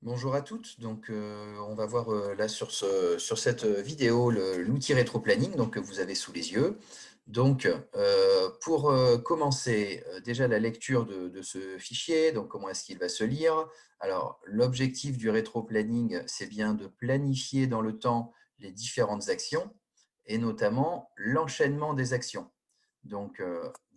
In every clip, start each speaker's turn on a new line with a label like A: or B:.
A: Bonjour à toutes. Donc, on va voir là sur cette vidéo l'outil rétroplanning donc, que vous avez sous les yeux. Donc, pour commencer, déjà la lecture de ce fichier, donc comment est-ce qu'il va se lire? Alors, l'objectif du rétroplanning, c'est bien de planifier dans le temps les différentes actions et notamment l'enchaînement des actions. Donc,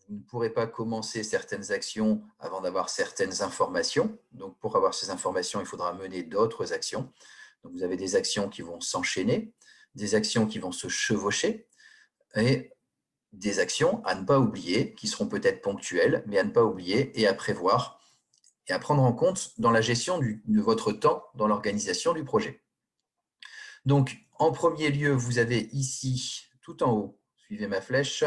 A: vous ne pourrez pas commencer certaines actions avant d'avoir certaines informations. Donc, pour avoir ces informations, il faudra mener d'autres actions. Donc, vous avez des actions qui vont s'enchaîner, des actions qui vont se chevaucher et des actions à ne pas oublier, qui seront peut-être ponctuelles, mais à ne pas oublier et à prévoir et à prendre en compte dans la gestion de votre temps dans l'organisation du projet. Donc, en premier lieu, vous avez ici, tout en haut, suivez ma flèche,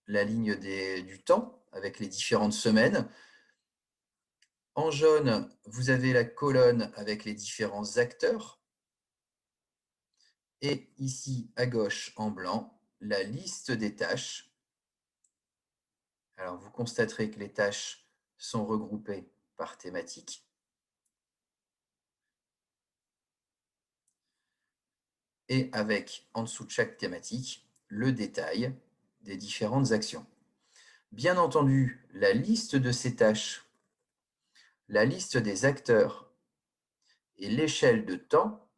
A: la ligne du temps avec les différentes semaines. En jaune, vous avez la colonne avec les différents acteurs. Et ici, à gauche, en blanc, la liste des tâches. Alors, vous constaterez que les tâches sont regroupées par thématique. Et avec, en dessous de chaque thématique, le détail des différentes actions. Bien entendu, la liste de ces tâches, la liste des acteurs et l'échelle de temps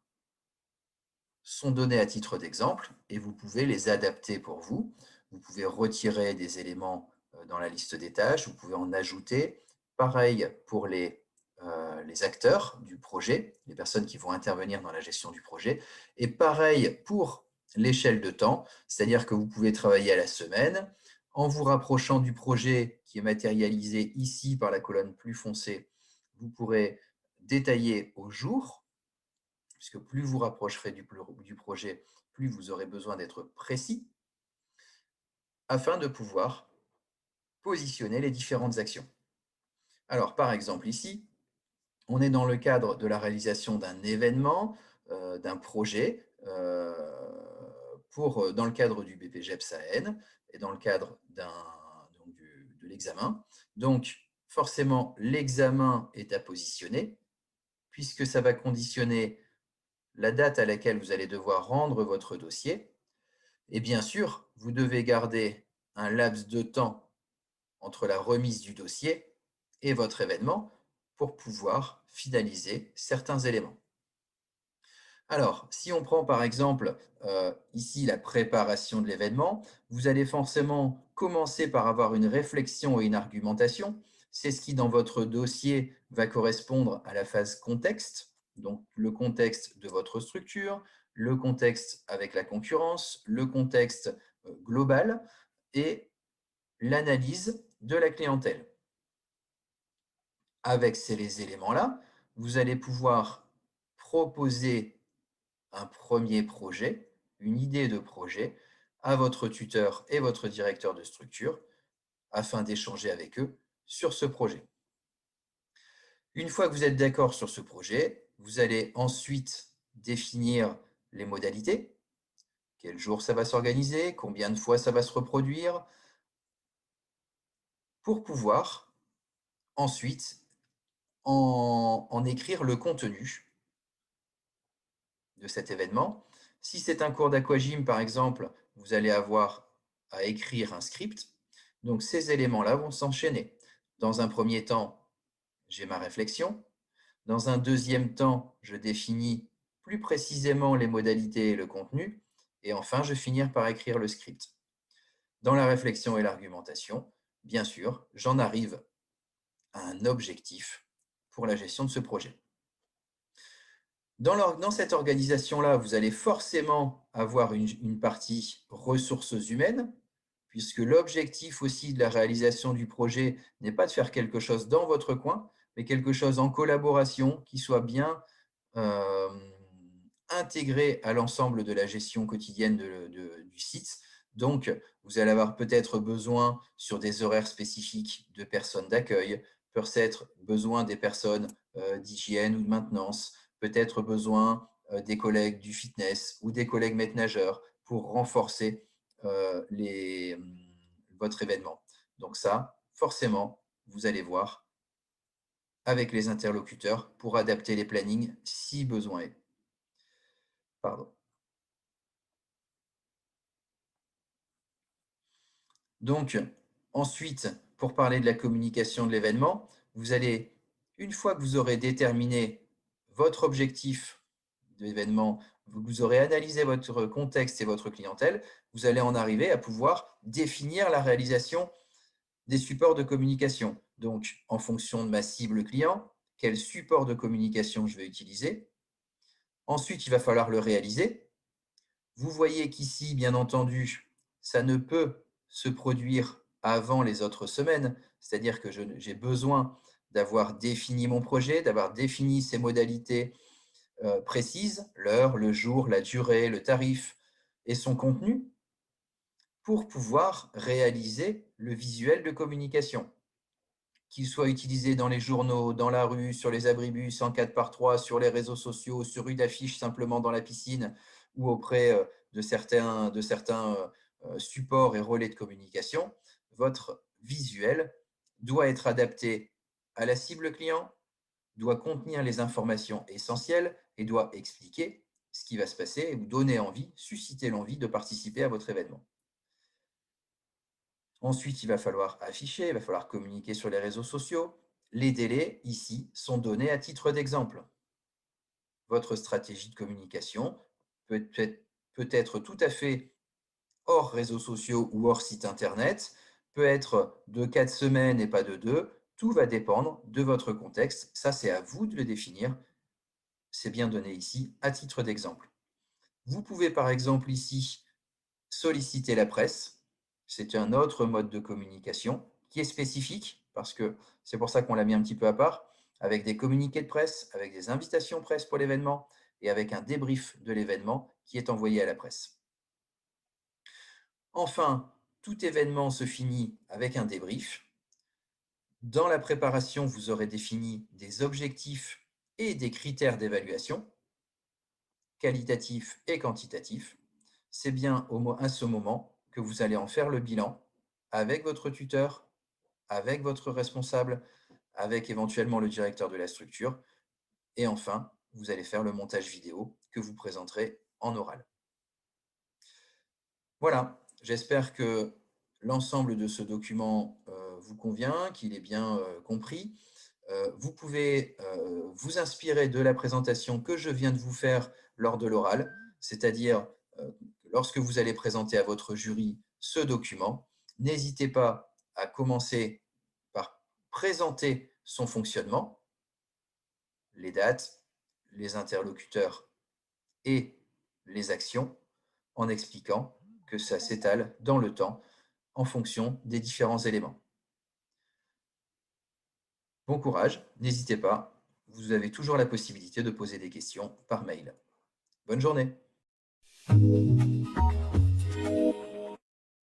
A: sont donnés à titre d'exemple et vous pouvez les adapter pour vous. Vous pouvez retirer des éléments dans la liste des tâches, vous pouvez en ajouter. Pareil pour les acteurs du projet, les personnes qui vont intervenir dans la gestion du projet. Et pareil pour l'échelle de temps, c'est-à-dire que vous pouvez travailler à la semaine en vous rapprochant du projet qui est matérialisé ici par la colonne plus foncée. Vous pourrez détailler au jour, puisque plus vous rapprocherez du projet, plus vous aurez besoin d'être précis, afin de pouvoir positionner les différentes actions. Alors, par exemple, ici, on est dans le cadre de la réalisation d'un événement, d'un projet, dans le cadre du BPGEPS-AN et dans le cadre de l'examen. Donc, forcément, l'examen est à positionner, puisque ça va conditionner la date à laquelle vous allez devoir rendre votre dossier. Et bien sûr, vous devez garder un laps de temps entre la remise du dossier et votre événement pour pouvoir finaliser certains éléments. Alors, si on prend par exemple ici la préparation de l'événement, vous allez forcément commencer par avoir une réflexion et une argumentation. C'est ce qui, dans votre dossier, va correspondre à la phase contexte, donc le contexte de votre structure, le contexte avec la concurrence, le contexte global et l'analyse de la clientèle. Avec ces éléments-là, vous allez pouvoir proposer un premier projet, une idée de projet à votre tuteur et votre directeur de structure afin d'échanger avec eux sur ce projet. Une fois que vous êtes d'accord sur ce projet, vous allez ensuite définir les modalités, quel jour ça va s'organiser, combien de fois ça va se reproduire, pour pouvoir ensuite en écrire le contenu de cet événement. Si c'est un cours d'aquagym, par exemple, vous allez avoir à écrire un script. Donc, ces éléments-là vont s'enchaîner. Dans un premier temps, j'ai ma réflexion. Dans un deuxième temps, je définis plus précisément les modalités et le contenu. Et enfin, je finis par écrire le script. Dans la réflexion et l'argumentation, bien sûr, j'en arrive à un objectif pour la gestion de ce projet. Dans cette organisation-là, vous allez forcément avoir une partie ressources humaines, puisque l'objectif aussi de la réalisation du projet n'est pas de faire quelque chose dans votre coin, mais quelque chose en collaboration qui soit bien euh, intégré à l'ensemble de la gestion quotidienne du site. Donc, vous allez avoir peut-être besoin sur des horaires spécifiques de personnes d'accueil, peut-être besoin des personnes d'hygiène ou de maintenance, peut-être besoin des collègues du fitness ou des collègues maîtres-nageurs pour renforcer votre événement. Donc ça, forcément, vous allez voir avec les interlocuteurs pour adapter les plannings si besoin est. Pardon. Donc, ensuite, pour parler de la communication de l'événement, vous allez, une fois que vous aurez déterminé votre objectif de l'événement, vous aurez analysé votre contexte et votre clientèle, vous allez en arriver à pouvoir définir la réalisation des supports de communication. Donc, en fonction de ma cible client, quel support de communication je vais utiliser. Ensuite, il va falloir le réaliser. Vous voyez qu'ici, bien entendu, ça ne peut se produire avant les autres semaines, c'est-à-dire que j'ai besoin d'avoir défini mon projet, d'avoir défini ses modalités précises, l'heure, le jour, la durée, le tarif et son contenu, pour pouvoir réaliser le visuel de communication, qu'il soit utilisé dans les journaux, dans la rue, sur les abribus en 4x3, sur les réseaux sociaux, sur une affiche simplement dans la piscine ou auprès de certains supports et relais de communication. Votre visuel doit être adapté à la cible client, doit contenir les informations essentielles et doit expliquer ce qui va se passer et vous donner envie, susciter l'envie de participer à votre événement. Ensuite, il va falloir afficher, il va falloir communiquer sur les réseaux sociaux. Les délais, ici, sont donnés à titre d'exemple. Votre stratégie de communication peut être tout à fait hors réseaux sociaux ou hors site internet, peut être de 4 semaines et pas de 2. Tout va dépendre de votre contexte. Ça, c'est à vous de le définir. C'est bien donné ici à titre d'exemple. Vous pouvez par exemple ici solliciter la presse. C'est un autre mode de communication qui est spécifique parce que c'est pour ça qu'on l'a mis un petit peu à part, avec des communiqués de presse, avec des invitations presse pour l'événement et avec un débrief de l'événement qui est envoyé à la presse. Enfin, tout événement se finit avec un débrief. Dans la préparation, vous aurez défini des objectifs et des critères d'évaluation, qualitatifs et quantitatifs. C'est bien à ce moment que vous allez en faire le bilan avec votre tuteur, avec votre responsable, avec éventuellement le directeur de la structure. Et enfin, vous allez faire le montage vidéo que vous présenterez en oral. Voilà, j'espère que l'ensemble de ce document vous convient, qu'il est bien compris. Vous pouvez vous inspirer de la présentation que je viens de vous faire lors de l'oral, c'est-à-dire lorsque vous allez présenter à votre jury ce document, n'hésitez pas à commencer par présenter son fonctionnement, les dates, les interlocuteurs et les actions, en expliquant que ça s'étale dans le temps en fonction des différents éléments. Bon courage, n'hésitez pas, vous avez toujours la possibilité de poser des questions par mail. Bonne journée!